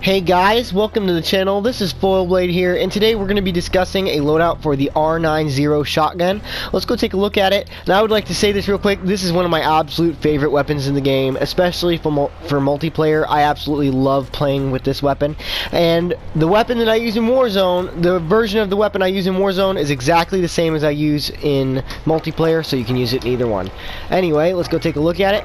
Hey guys, welcome to the channel. This is Foilblade here, and today we're going to be discussing a loadout for the R9-0 shotgun. Let's go take a look at it. Now I would like to say this real quick. This is one of my absolute favorite weapons in the game, especially for multiplayer. I absolutely love playing with this weapon. And the weapon that I use in Warzone, the version of the weapon I use in Warzone is exactly the same as I use in multiplayer, so you can use it in either one. Anyway, let's go take a look at it.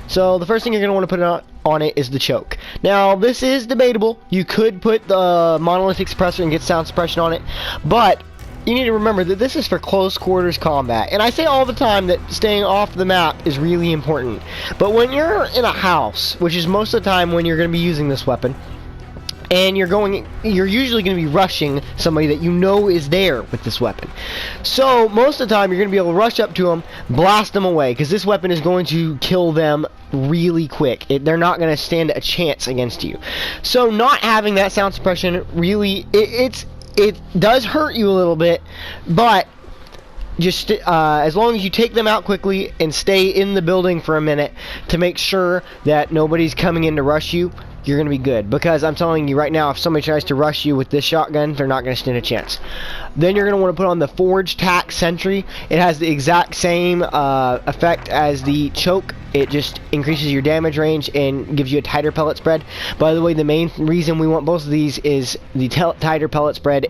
So the first thing you're going to want to put on it is the choke. Now this is debatable. You could put the monolithic suppressor and get sound suppression on it, but you need to remember that this is for close quarters combat. And I say all the time that staying off the map is really important. But when you're in a house, which is most of the time when you're going to be using this weapon, and you're usually going to be rushing somebody that you know is there with this weapon. So most of the time you're going to be able to rush up to them, blast them away, because this weapon is going to kill them really quick. They're not going to stand a chance against you. So not having that sound suppression really, it does hurt you a little bit, but just as long as you take them out quickly and stay in the building for a minute to make sure that nobody's coming in to rush you, you're going to be good. Because I'm telling you right now, if somebody tries to rush you with this shotgun, they're not going to stand a chance. Then you're going to want to put on the Forged Tack Sentry. It has the exact same effect as the choke. It just increases your damage range and gives you a tighter pellet spread. By the way, the main reason we want both of these is the tighter pellet spread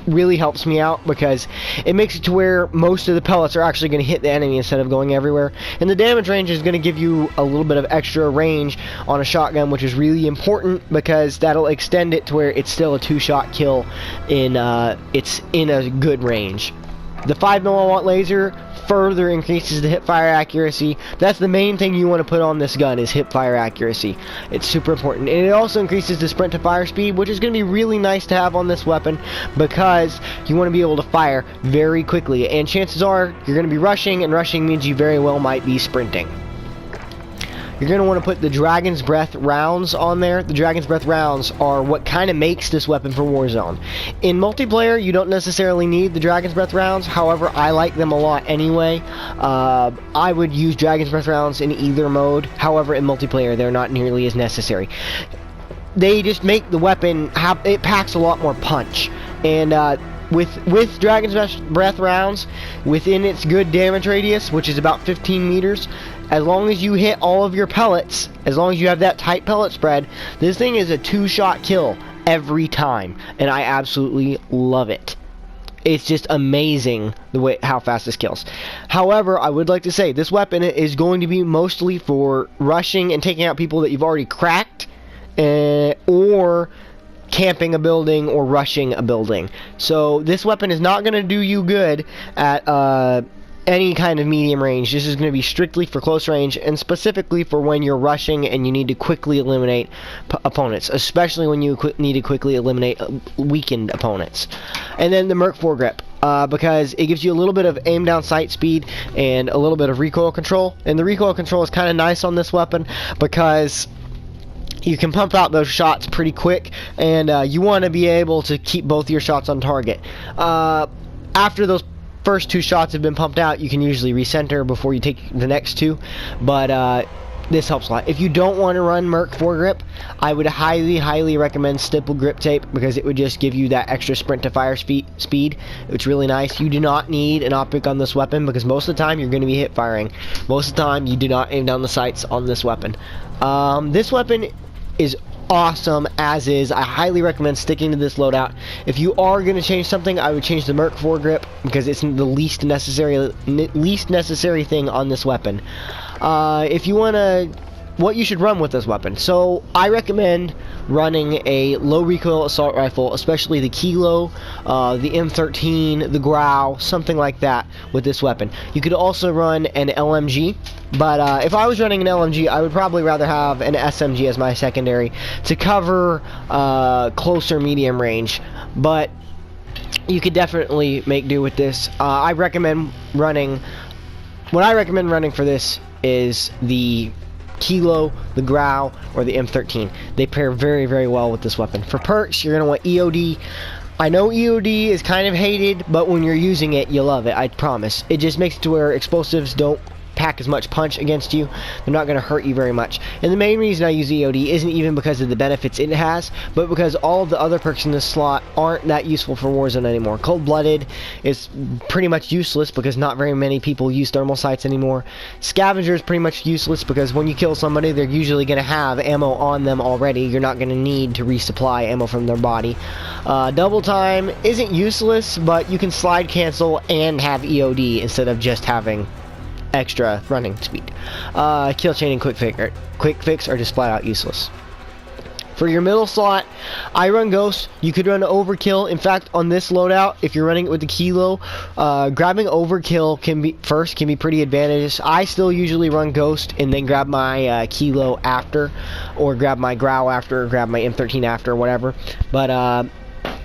really helps me out because it makes it to where most of the pellets are actually going to hit the enemy instead of going everywhere, and the damage range is going to give you a little bit of extra range on a shotgun, which is really important because that'll extend it to where it's still a two-shot kill it's in a good range. The 5mm laser further increases the hipfire accuracy. That's the main thing you want to put on this gun, is hipfire accuracy. It's super important. And it also increases the sprint to fire speed, which is going to be really nice to have on this weapon because you want to be able to fire very quickly. And chances are you're going to be rushing, and rushing means you very well might be sprinting. You're going to want to put the Dragon's Breath rounds on there. The Dragon's Breath rounds are what kind of makes this weapon for Warzone. In multiplayer, you don't necessarily need the Dragon's Breath rounds. However, I like them a lot anyway. I would use Dragon's Breath rounds in either mode. However, in multiplayer, they're not nearly as necessary. They just make the weapon, it packs a lot more punch. And with Dragon's Breath rounds, within its good damage radius, which is about 15 meters, as long as you hit all of your pellets, as long as you have that tight pellet spread, this thing is a two-shot kill every time, and I absolutely love it. It's just amazing the way how fast this kills. However, I would like to say this weapon is going to be mostly for rushing and taking out people that you've already cracked, or camping a building or rushing a building. So this weapon is not going to do you good at any kind of medium range. This is going to be strictly for close range, and specifically for when you're rushing and you need to quickly eliminate opponents, especially when you need to quickly eliminate weakened opponents. And then the Merc foregrip, because it gives you a little bit of aim down sight speed and a little bit of recoil control. And the recoil control is kind of nice on this weapon because you can pump out those shots pretty quick, and you want to be able to keep both your shots on target. After those first two shots have been pumped out, you can usually recenter before you take the next two, but this helps a lot. If you don't want to run Merc foregrip, I would highly recommend stipple grip tape, because it would just give you that extra sprint to fire speed. It's really nice. You do not need an optic on this weapon because most of the time you're going to be hip firing. Most of the time you do not aim down the sights on this weapon. This weapon is awesome as is. I highly recommend sticking to this loadout. If you are going to change something, I would change the Merc foregrip because it's the least necessary thing on this weapon. If you want to, what you should run with this weapon. So I recommend running a low recoil assault rifle, especially the Kilo, the M13, the Grau, something like that with this weapon. You could also run an LMG, but if I was running an LMG, I would probably rather have an SMG as my secondary to cover closer medium range. But you could definitely make do with this. I recommend running, what I recommend running for this is the Kilo, the Grau, or the M13. They pair very well with this weapon. For perks, you're going to want EOD. I know EOD is kind of hated, but when you're using it, you love it, I promise. It just makes it to where explosives don't pack as much punch against you. They're not going to hurt you very much. And the main reason I use EOD isn't even because of the benefits it has, but because all of the other perks in this slot aren't that useful for Warzone anymore. Cold-Blooded is pretty much useless because not very many people use thermal sights anymore. Scavenger is pretty much useless because when you kill somebody, they're usually going to have ammo on them already. You're not going to need to resupply ammo from their body. Double time isn't useless, but you can slide cancel and have EOD instead of just having extra running speed. Kill chain and quick fix are just flat out useless. For your middle slot, I run Ghost. You could run Overkill. In fact, on this loadout, if you're running it with the Kilo, grabbing Overkill can be pretty advantageous. I still usually run Ghost and then grab my Kilo after, or grab my Growl after, or grab my M13 after, or whatever. But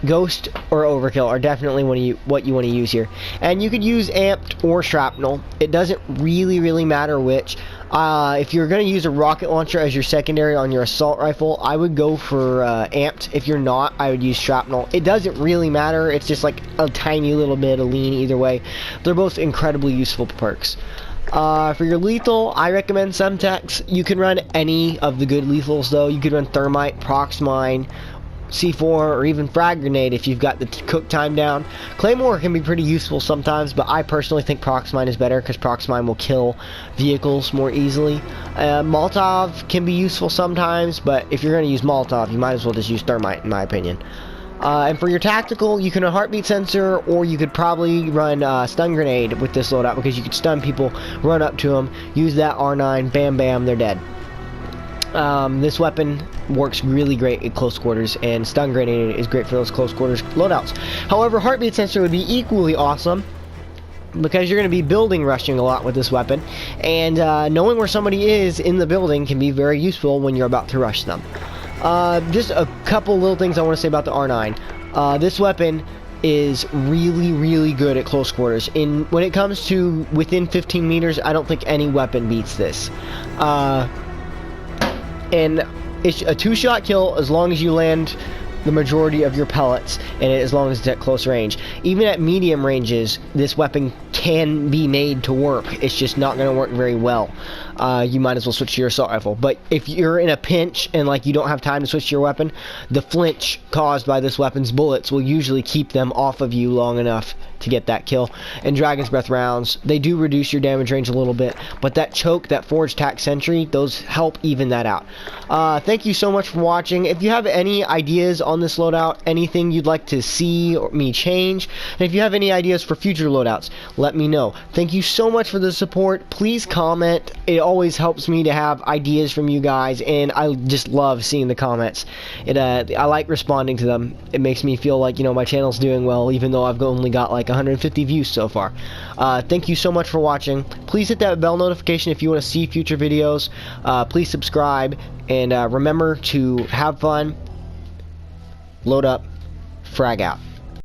Ghost or Overkill are definitely what you want to use here. And you could use Amped or Shrapnel. It doesn't really matter which. If you're going to use a rocket launcher as your secondary on your assault rifle, I would go for Amped. If you're not, I would use Shrapnel. It doesn't really matter. It's just like a tiny little bit of lean either way. They're both incredibly useful perks. For your lethal, I recommend Semtex. You can run any of the good lethals though. You could run Thermite, Prox Mine, C4, or even Frag Grenade if you've got the cook time down. Claymore can be pretty useful sometimes, but I personally think Prox Mine is better because Prox Mine will kill vehicles more easily. Molotov can be useful sometimes, but if you're going to use Molotov, you might as well just use Thermite in my opinion. And for your tactical, you can run Heartbeat Sensor, or you could probably run Stun Grenade with this loadout because you could stun people, run up to them, use that R9, bam bam, they're dead. This weapon works really great at close quarters, and Stun Grenade is great for those close quarters loadouts. However, Heartbeat Sensor would be equally awesome because you're going to be building rushing a lot with this weapon, and knowing where somebody is in the building can be very useful when you're about to rush them. Just a couple little things I want to say about the R9. This weapon is really good at close quarters. When it comes to within 15 meters, I don't think any weapon beats this. And it's a 2-shot kill as long as you land the majority of your pellets, and as long as it's at close range. Even at medium ranges, this weapon can be made to work. It's just not going to work very well. You might as well switch to your assault rifle. But if you're in a pinch and like you don't have time to switch to your weapon, the flinch caused by this weapon's bullets will usually keep them off of you long enough to get that kill. And Dragon's Breath rounds, they do reduce your damage range a little bit, but that choke, that Forged Tack Sentry, those help even that out. Thank you so much for watching. If you have any ideas on this loadout, anything you'd like to see or me change, and if you have any ideas for future loadouts, let me know. Thank you so much for the support. Please comment. It always helps me to have ideas from you guys, and I just love seeing the comments. I like responding to them. It makes me feel like, you know, my channel's doing well, even though I've only got like 150 views so far. Thank you so much for watching. Please hit that bell notification if you want to see future videos. Please subscribe, and remember to have fun, load up, frag out.